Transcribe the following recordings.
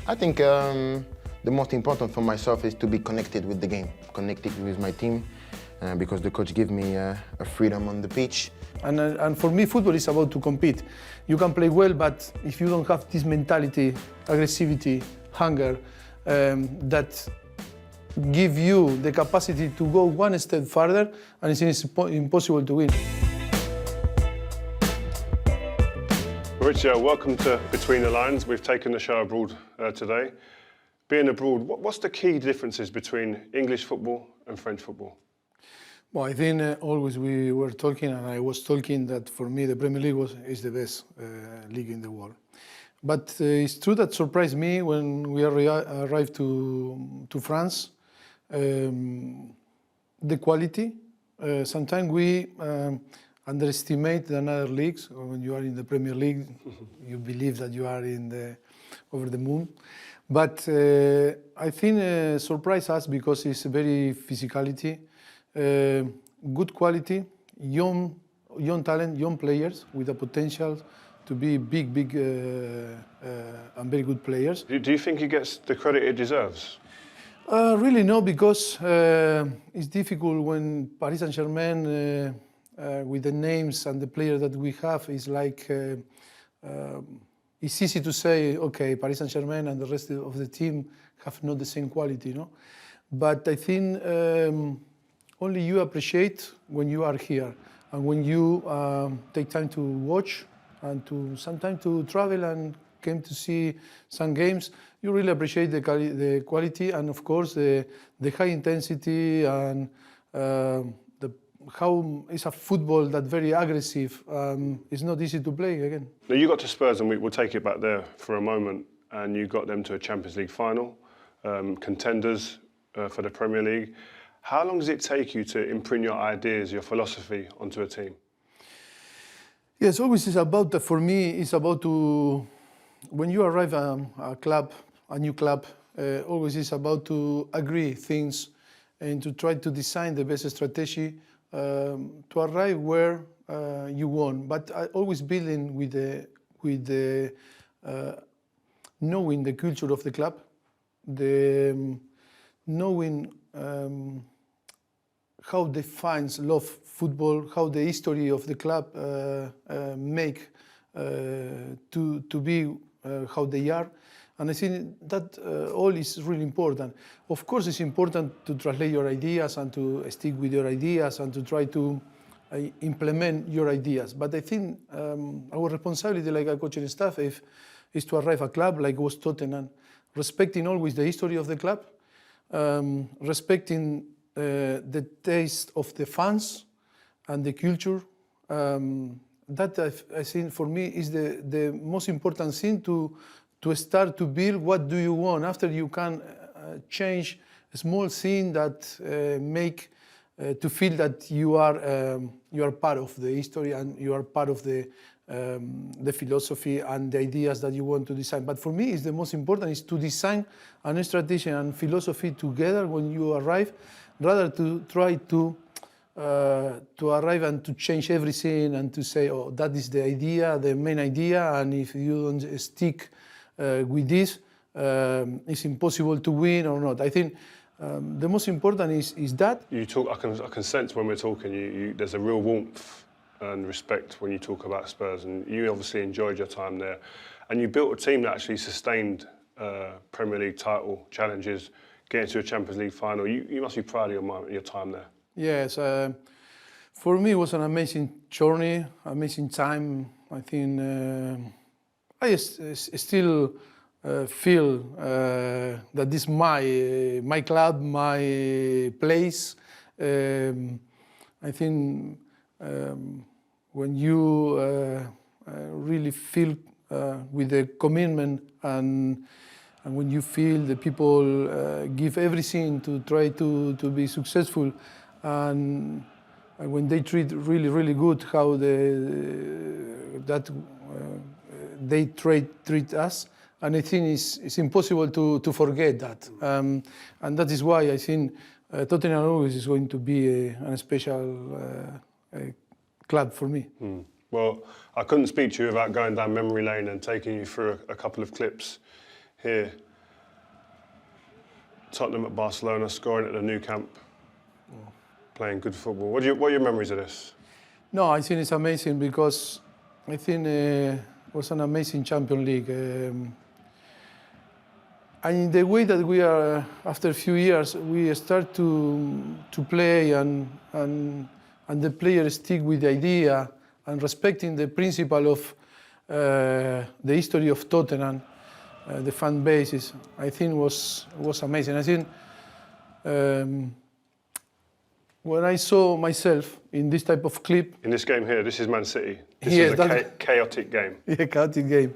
I think the most important for myself is to be connected with the game, connected with my team, because the coach gives me a freedom on the pitch. And for me, football is about to compete. You can play well, but if you don't have this mentality, aggressivity, hunger, that give you the capacity to go one step further, and it's impossible to win. Mauricio, welcome to Between the Lines. We've taken the show abroad today. Being abroad, what's the key differences between English football and French football? Well, I think always we were talking, and I was talking that for me the Premier League is the best league in the world. But it's true that surprised me when we arrived to France. The quality. Sometimes we underestimate the other leagues. When you are in the Premier League, you believe that you are over the moon. But I think surprised us because it's very physicality, good quality, young talent, young players with the potential to be big and very good players. Do you think he gets the credit it deserves? Really no, because it's difficult when Paris Saint-Germain, with the names and the players that we have, is like it's easy to say, okay, Paris Saint-Germain and the rest of the team have not the same quality, no? But I think only you appreciate when you are here and when you take time to watch and to sometimes to travel and came to see some games. You really appreciate the quality and of course the high intensity and how it's a football that very aggressive. It's not easy to play again. Now you got to Spurs, and we'll take it back there for a moment, and you got them to a Champions League final, contenders for the Premier League. How long does it take you to imprint your ideas, your philosophy onto a team? Yes, always it's about, for me, it's about to, when you arrive at a new club, always it's about to agree things and to try to design the best strategy to arrive where you want. But I always building with the knowing the culture of the club, the knowing how the fans love football, how the history of the club make to be how they are. And I think that all is really important. Of course, it's important to translate your ideas and to stick with your ideas and to try to implement your ideas. But I think our responsibility, like a coaching staff, is to arrive at a club like was Tottenham, respecting always the history of the club, respecting the taste of the fans and the culture. That I think for me is the most important thing to start to build what do you want. After you can change a small thing that make to feel that you are part of the history and you are part of the philosophy and the ideas that you want to design. But for me, it's the most important is to design a strategy and philosophy together when you arrive, rather to try to arrive and to change everything and to say, oh, that is the idea, the main idea, and if you don't stick with this, it's impossible to win or not. I think the most important is that. You talk. I can sense when we're talking. There's a real warmth and respect when you talk about Spurs, and you obviously enjoyed your time there, and you built a team that actually sustained Premier League title challenges, getting to a Champions League final. You must be proud of your time there. Yes, for me it was an amazing journey, amazing time. I think. I still feel that this is my club, my place. I think when you really feel with the commitment and when you feel the people give everything to try to be successful, and when they treat really good how they treat us, and I think it's impossible to forget that. And that is why I think Tottenham always is going to be a special club for me. Well, I couldn't speak to you without going down memory lane and taking you through a couple of clips here. Tottenham at Barcelona, scoring at the new camp, playing good football. What are your memories of this? No, I think it's amazing because I think it was an amazing Champions League. And in the way that we are, after a few years, we start to play and the players stick with the idea and respecting the principle of the history of Tottenham, the fan bases, I think was amazing. I think when I saw myself in this type of clip. In this game here, this is Man City. This Yes, is a chaotic game. Yeah, chaotic game.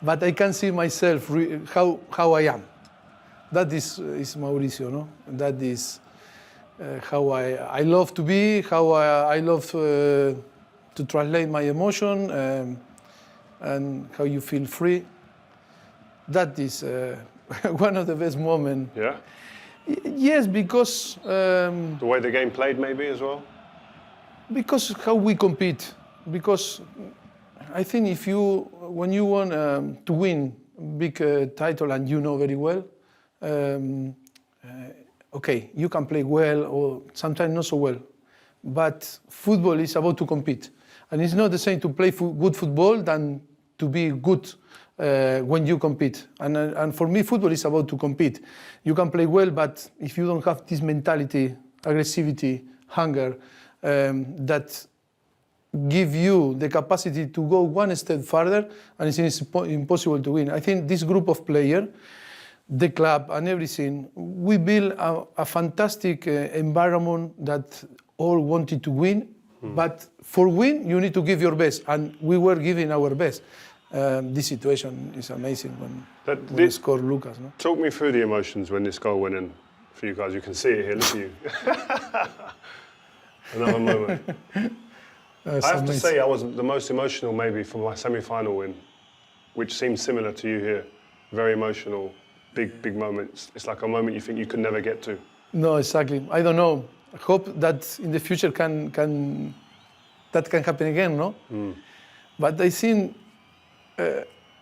But I can see myself how I am. That is Mauricio, no? That is how I love to be, how I love to translate my emotion, and how you feel free. That is one of the best moments. Yeah? Yes, because... the way the game played maybe as well? Because how we compete. Because I think when you want to win big title and you know very well, okay, you can play well or sometimes not so well. But football is about to compete. And it's not the same to play good football than to be good when you compete. And for me, football is about to compete. You can play well, but if you don't have this mentality, aggressivity, hunger, that give you the capacity to go one step further, and it's impossible to win. I think this group of players, the club and everything, we build a fantastic environment that all wanted to win. But for win, you need to give your best, and we were giving our best. This situation is amazing when we score Lucas. No? Talk me through the emotions when this goal went in for you guys. You can see it here, look at you. Another moment. I have to say I was the most emotional maybe for my semi-final win, which seems similar to you here. Very emotional, big moments. It's like a moment you think you could never get to. No, exactly. I don't know. I hope that in the future that can happen again, no? But I think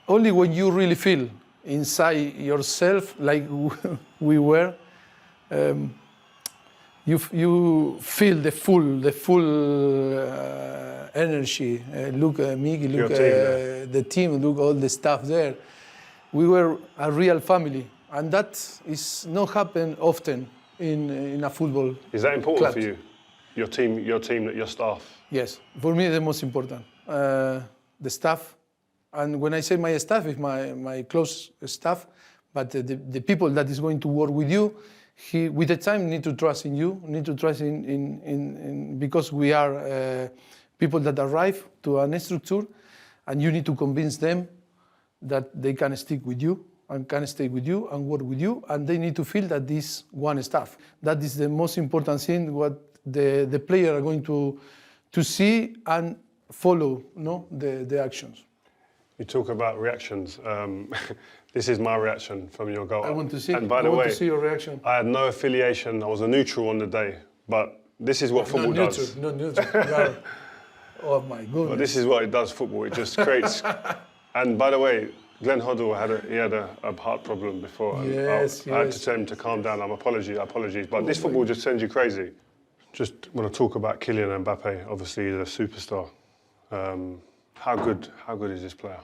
only when you really feel inside yourself, like we were, you feel the full energy. Look, Miki, look, the team, look, all the staff there. We were a real family, and that is not happen often in a football. Is that important club. For you? Your team, your staff? Yes, for me the most important. The staff, and when I say my staff, it's my close staff, but the people that is going to work with you, with the time need to trust in you, need to trust in because we are people that arrive to a structure, and you need to convince them that they can stick with you and can stay with you and work with you, and they need to feel that this one staff. That is the most important thing, what the player are going to see and follow, no, the actions. You talk about reactions. This is my reaction from your goal. I want to see. And by the way, to see your reaction. I had no affiliation. I was a neutral on the day, but this is what football does. Not neutral. Oh my goodness. But this is what it does. Football. It just creates. And by the way, Glenn Hoddle had a heart problem before. Yes, I had to tell him to calm down. Apologies. But this football just sends you crazy. Just want to talk about Kylian Mbappé. Obviously, he's a superstar. How good is this player?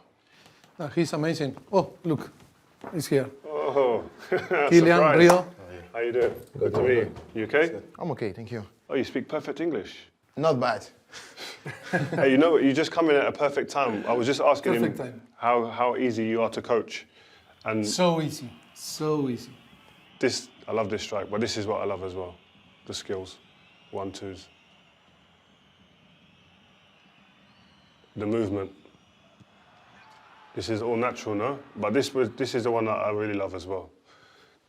He's amazing. Oh, look, he's here. Oh, Kylian, Rio. How you doing? Good to meet you. You okay? I'm okay, thank you. Oh, you speak perfect English. Not bad. Hey, you know what? You just come in at a perfect time. I was just asking Perfect him time. how easy you are to coach, and So easy. I love this strike, but this is what I love as well, the skills, 1-2s, the movement. This is all natural, no? But this is the one that I really love as well.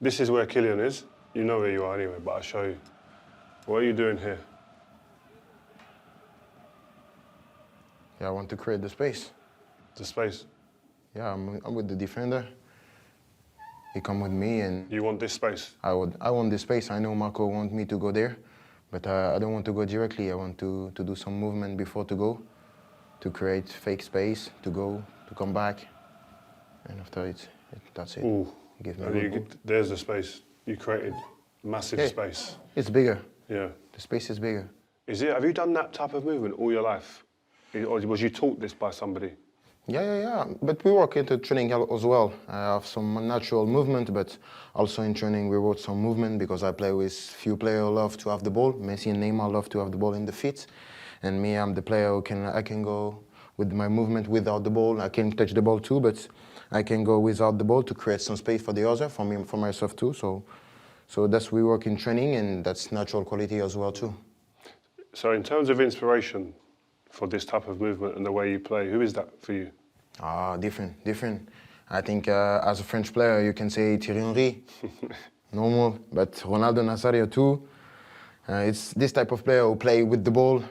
This is where Kylian is. You know where you are anyway, but I'll show you. What are you doing here? Yeah, I want to create the space. The space. Yeah, I'm with the defender. He come with me, and you want this space. I want this space. I know Marco wants me to go there, but I don't want to go directly. I want to do some movement before to go, to create fake space, to go, to come back, and after that's it. Ooh. Give me There's the space. You created massive Yeah. space. It's bigger. Yeah. The space is bigger. Have you done that type of movement all your life? Or was you taught this by somebody? Yeah. But we work into training as well. I have some natural movement, but also in training we work some movement because I play with few players who love to have the ball. Messi and Neymar love to have the ball in the feet. And me, I'm the player who I can go with my movement without the ball. I can touch the ball too, but I can go without the ball to create some space for the other, for myself too. So that's we work in training, and that's natural quality as well too. So in terms of inspiration for this type of movement and the way you play, who is that for you? Different. I think as a French player, you can say Thierry Henry, normal, but Ronaldo Nazario too. It's this type of player who play with the ball,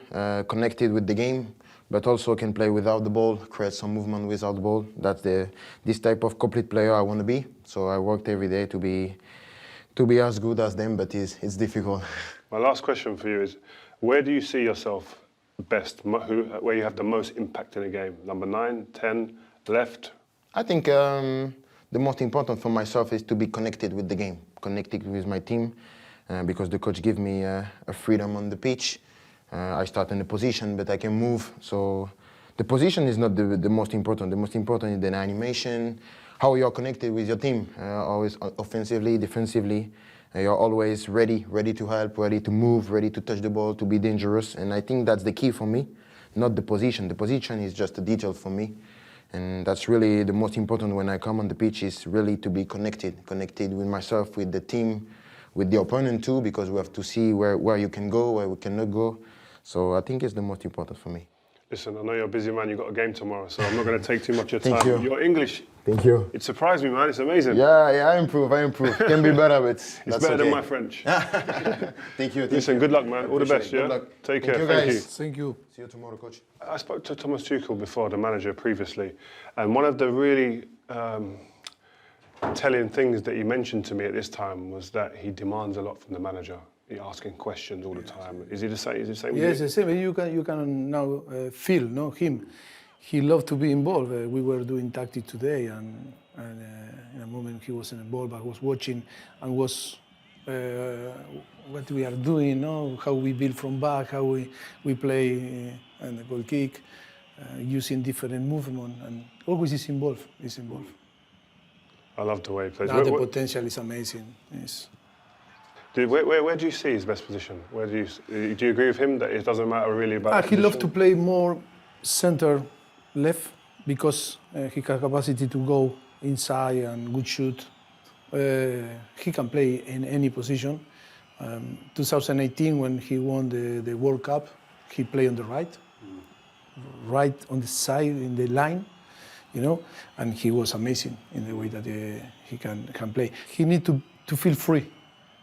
connected with the game, but also can play without the ball, create some movement without the ball. That's this type of complete player I want to be. So I worked every day to be as good as them, but it's difficult. My last question for you is, where do you see yourself best? Where you have the most impact in a game? Number 9, 10, left? I think the most important for myself is to be connected with the game, connected with my team, because the coach gives me a freedom on the pitch. I start in a position, but I can move. So the position is not the most important. The most important is the animation, how you're connected with your team, always offensively, defensively. You're always ready to help, ready to move, ready to touch the ball, to be dangerous. And I think that's the key for me, not the position. The position is just a detail for me. And that's really the most important when I come on the pitch, is really to be connected with myself, with the team, with the opponent too, because we have to see where you can go, where we cannot go. So I think it's the most important for me. Listen, I know you're a busy man, you've got a game tomorrow, so I'm not going to take too much of your Thank time. you. Your English, Thank you. it surprised me, man. It's amazing. Yeah, I improve. Can be better, but It's that's better than okay. my French. Thank you. Listen, good luck, man. All the best, Good yeah? luck. Take Thank care. you, Thank you. guys. Thank you. See you tomorrow, coach. I spoke to Thomas Tuchel before, the manager previously, and one of the really telling things that he mentioned to me at this time was that he demands a lot from the manager. He's asking questions all the time. Is he the same? Is he the same? Yes, with the same. You can now feel him. He loved to be involved. We were doing tactics today, and in a moment he wasn't involved, but was watching and was what we are doing, how we build from back, how we play and the goal kick, using different movement, and always is involved. I love the way he plays. Now the potential is amazing. Where do you see his best position? Do you agree with him that it doesn't matter really about? He loves to play more center left because he has capacity to go inside and good shoot. He can play in any position. 2018, when he won the World Cup, he played on the right on the side in the line, and he was amazing in the way that he can play. He needs to feel free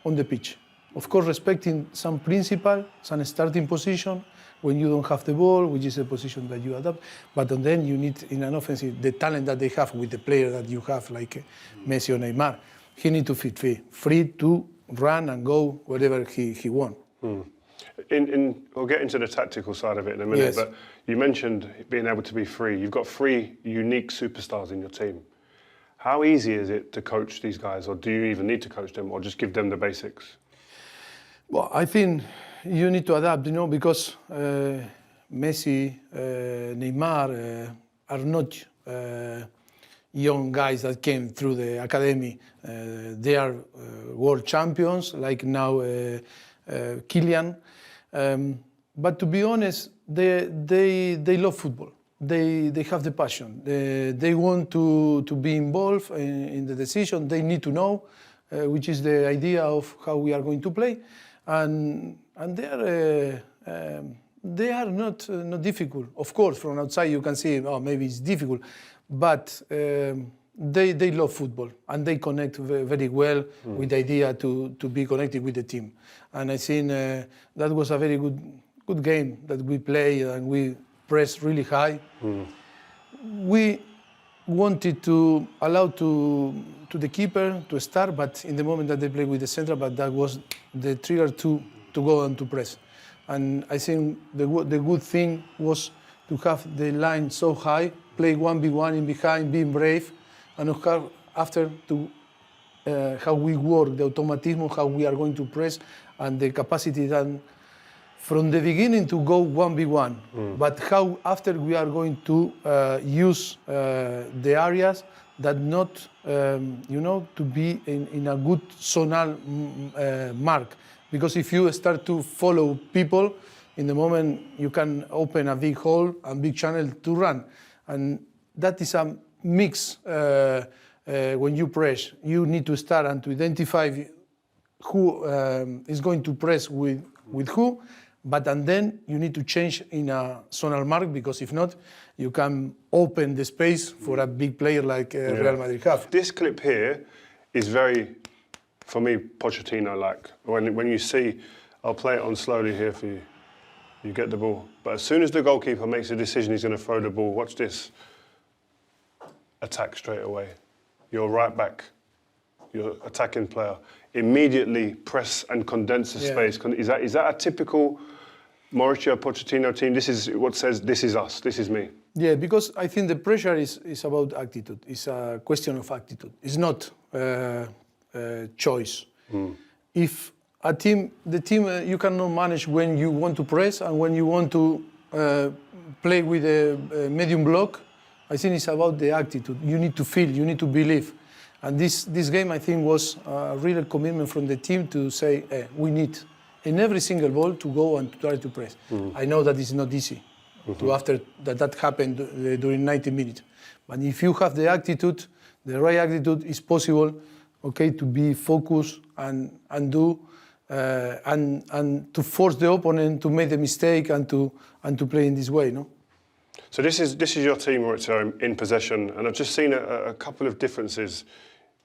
on the pitch. Of course, respecting some principle, some starting position when you don't have the ball, which is a position that you adapt. But then you need, in an offensive, the talent that they have with the player that you have, like Messi or Neymar. He needs to feel free to run and go wherever he wants. We'll get into the tactical side of it in a minute, Yes. but you mentioned being able to be free. You've got 3 unique superstars in your team. How easy is it to coach these guys, or do you even need to coach them, or just give them the basics? Well, I think you need to adapt, because Messi, Neymar are not young guys that came through the academy. They are world champions, like now Kylian. But to be honest, they love football. They have the passion. They want to be involved in the decision. They need to know, which is the idea of how we are going to play, and they are not difficult. Of course, from outside you can see, maybe it's difficult, but they love football and they connect very well with the idea to be connected with the team. And I think that was a very good game that we played, and we pressed really high. We wanted to allow to the keeper to start, but in the moment that they played with the center, but that was the trigger to go and to press. And I think the good thing was to have the line so high, play 1v1 in behind, being brave, and after to how we work, the automatism, how we are going to press, and the capacity then from the beginning to go 1v1. But how after we are going to use the areas that not, to be in a good zonal mark. Because if you start to follow people, in the moment you can open a big hole and big channel to run. And that is a mix when you press. You need to start and to identify who is going to press with who, and then you need to change in a zonal mark, because if not, you can open the space for a big player like Real Madrid have. This clip here is very, for me, Pochettino-like. When you see, I'll play it on slowly here for you. You get the ball. But as soon as the goalkeeper makes a decision he's going to throw the ball, watch this. Attack straight away. Your right back, your attacking player, immediately press and condense the space. Is that a typical Mauricio Pochettino team? This is what says, this is us, this is me. Yeah, because I think the pressure is about attitude. It's a question of attitude. It's not choice. If the team you cannot manage when you want to press and when you want to play with a medium block. I think it's about the attitude. You need to feel, you need to believe. And this game, I think, was a real commitment from the team to say, we need in every single ball to go and to try to press. I know that it's not easy to after that happened during 90 minutes. But if you have the attitude, the right attitude, it's possible, okay, to be focused and do and to force the opponent to make the mistake and to play in this way, no? So this is your team, Mauricio, in possession, and I've just seen a couple of differences.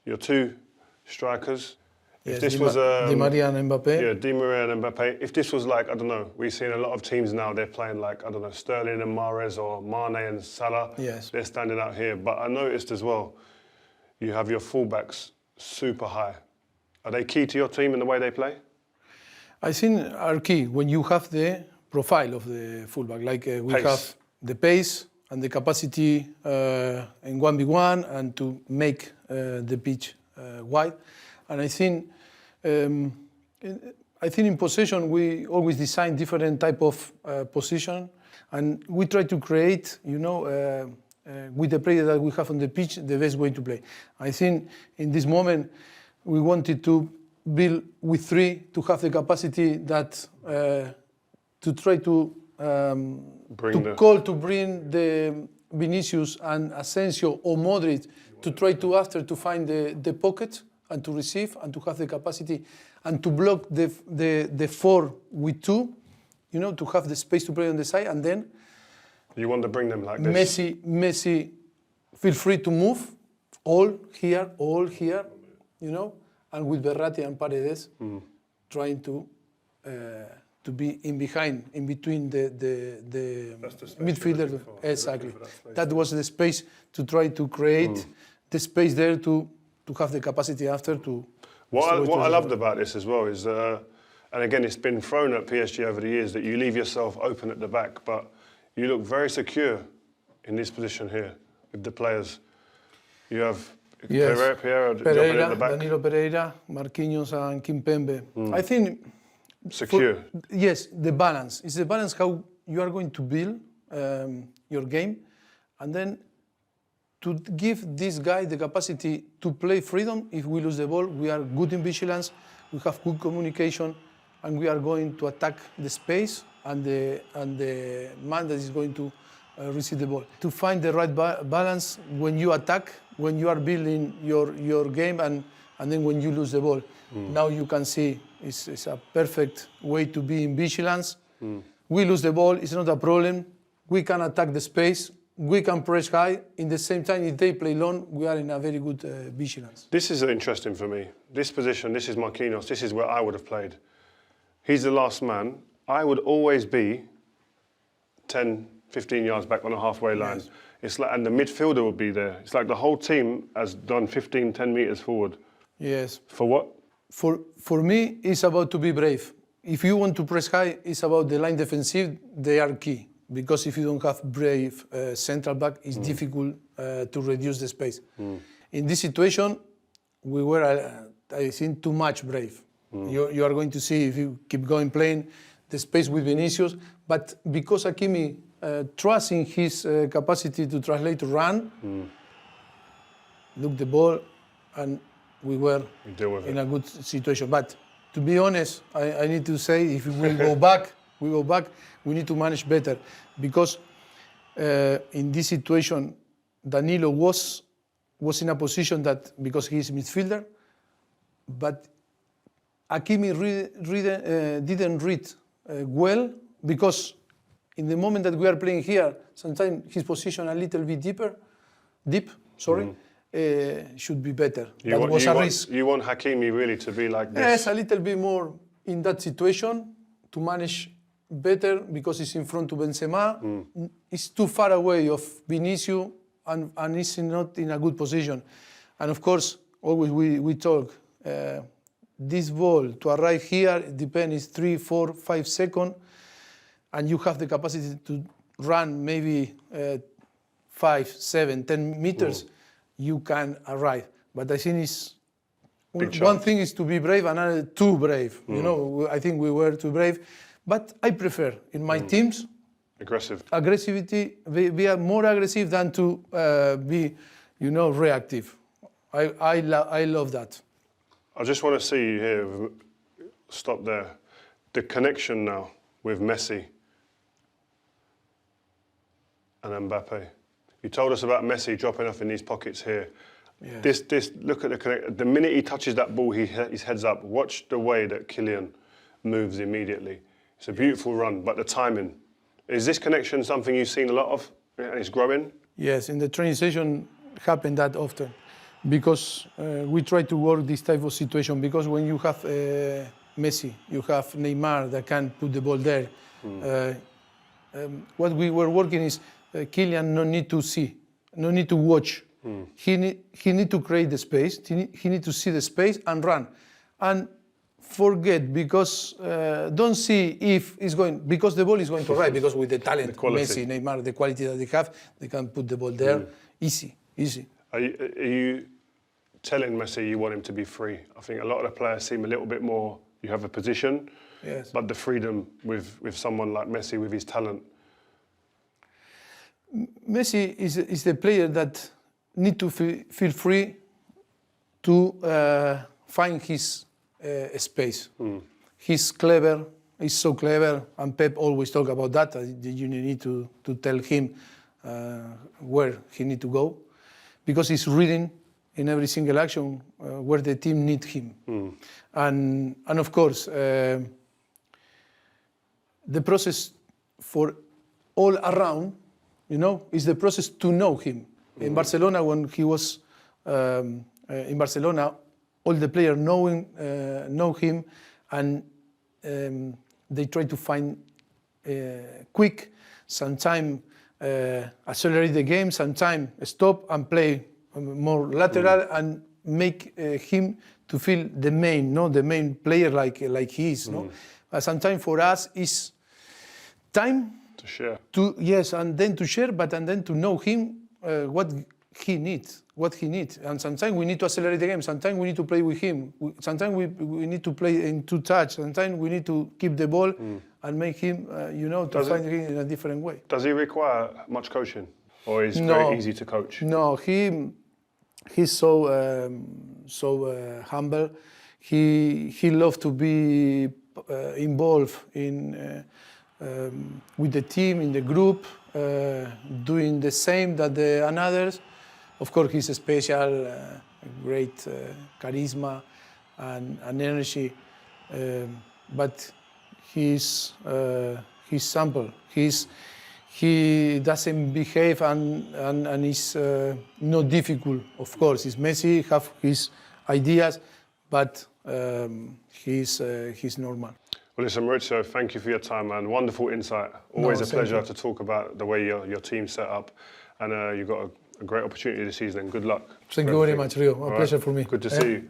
Your two strikers. Yes, if this was Di Maria and Mbappé. Yeah, Di Maria and Mbappé. If this was like, I don't know, we've seen a lot of teams now, they're playing like, I don't know, Sterling and Mahrez or Mane and Salah. Yes. They're standing out here. But I noticed as well, you have your fullbacks super high. Are they key to your team in the way they play? I think are key when you have the profile of the fullback. Like we Pace. have the pace and the capacity in 1v1 and to make the pitch wide. And I think in possession we always design different type of position, and we try to create, with the player that we have on the pitch, the best way to play. I think in this moment we wanted to build with three to have the capacity that to try to bring the Vinicius and Asensio or Modric to try to find the pocket and to receive and to have the capacity and to block the four with two, to have the space to play on the side, and then you want to bring them like this. Messi feel free to move all here, and with Verratti and Paredes trying to be in between the midfielder. Exactly. That was the space to try to create the space there to have the capacity after to. What I loved about this as well is, and again, it's been thrown at PSG over the years that you leave yourself open at the back, but you look very secure in this position here with the players. You have Pereira jumping at the back. Danilo Pereira, Marquinhos and Kimpembe. I think secure. Yes, the balance. It's the balance how you are going to build your game, and then to give this guy the capacity to play freedom. If we lose the ball, we are good in vigilance, we have good communication, and we are going to attack the space and the man that is going to receive the ball. To find the right balance when you attack, when you are building your game, and then when you lose the ball. Now you can see it's a perfect way to be in vigilance. We lose the ball, it's not a problem. We can attack the space. We can press high. In the same time, if they play long, we are in a very good vigilance. This is interesting for me. This position, this is Marquinhos. This is where I would have played. He's the last man. I would always be 10, 15 yards back on a halfway line. Yes. It's like, and the midfielder would be there. It's like the whole team has done 15, 10 metres forward. Yes. For what? For me, it's about to be brave. If you want to press high, it's about the line defensive. They are key. Because if you don't have brave central back, it's difficult to reduce the space. In this situation, we were, I think, too much brave. You are going to see if you keep going playing the space with Vinicius, but because Hakimi trusts in his capacity to translate to run, look the ball, and we were in a good situation. But to be honest, I need to say, if we go back, we need to manage better, because in this situation, Danilo was in a position that, because he is midfielder, but Hakimi didn't read well, because in the moment that we are playing here, sometimes his position a little bit deep, should be better. That was a risk. You want Hakimi really to be like this? Yes, a little bit more in that situation to manage better, because he's in front of Benzema. He's too far away of Vinicius, and he's not in a good position. And of course, always we talk, this ball to arrive here, it depends 3, 4, 5 seconds, and you have the capacity to run maybe 5, 7, 10 meters, you can arrive. But I think it's one thing is to be brave, another too brave. You know, I think we were too brave. But I prefer in my teams aggressivity. We are more aggressive than to be, reactive. I love that. I just want to see you here. Stop there. The connection now with Messi and Mbappe. You told us about Messi dropping off in these pockets here. Yeah. This. Look at the connection. The minute he touches that ball, his head's up. Watch the way that Kylian moves immediately. It's a beautiful run, but the timing. Is this connection something you've seen a lot of, and it's growing? Yes, in the training session happen that often, because we try to work this type of situation, because when you have Messi, you have Neymar that can put the ball there. What we were working is Kylian no need to see, no need to watch. He need to create the space, he need to see the space and run. And forget, because don't see if it's going, because the ball is going to arrive, because with the talent, Messi, Neymar, the quality that they have, they can put the ball there easy. Are you telling Messi you want him to be free? I think a lot of the players seem a little bit more, you have a position, but the freedom with someone like Messi, with his talent. Messi is the player that need to feel free to find his space. He's clever, he's so clever, and Pep always talk about that. You need to tell him where he need to go, because he's reading in every single action where the team need him. And of course, the process for all around, is the process to know him. In Barcelona, when he was in Barcelona, all the players know him, and they try to find quick, sometimes accelerate the game, sometimes stop and play more lateral, and make him to feel the main player like he is. Sometimes for us is time to share. And then to share, and then to know him what he needs. And sometimes we need to accelerate the game. Sometimes we need to play with him. Sometimes we need to play in two touch. Sometimes we need to keep the ball and make him, to find him in a different way. Does he require much coaching, or is very easy to coach? No, he's so humble. He loves to be involved in with the team, in the group, doing the same that the others. Of course, he's a special, great charisma and energy, but he's simple. He doesn't behave and is not difficult. Of course, he's Messi, have his ideas, but he's normal. Well, listen, Mauricio, thank you for your time, man. Wonderful insight. Always a pleasure to talk about the way your team's set up, and you've got a great opportunity this season. Good luck. Thank you very much, Rio. A pleasure for me. Good to see you.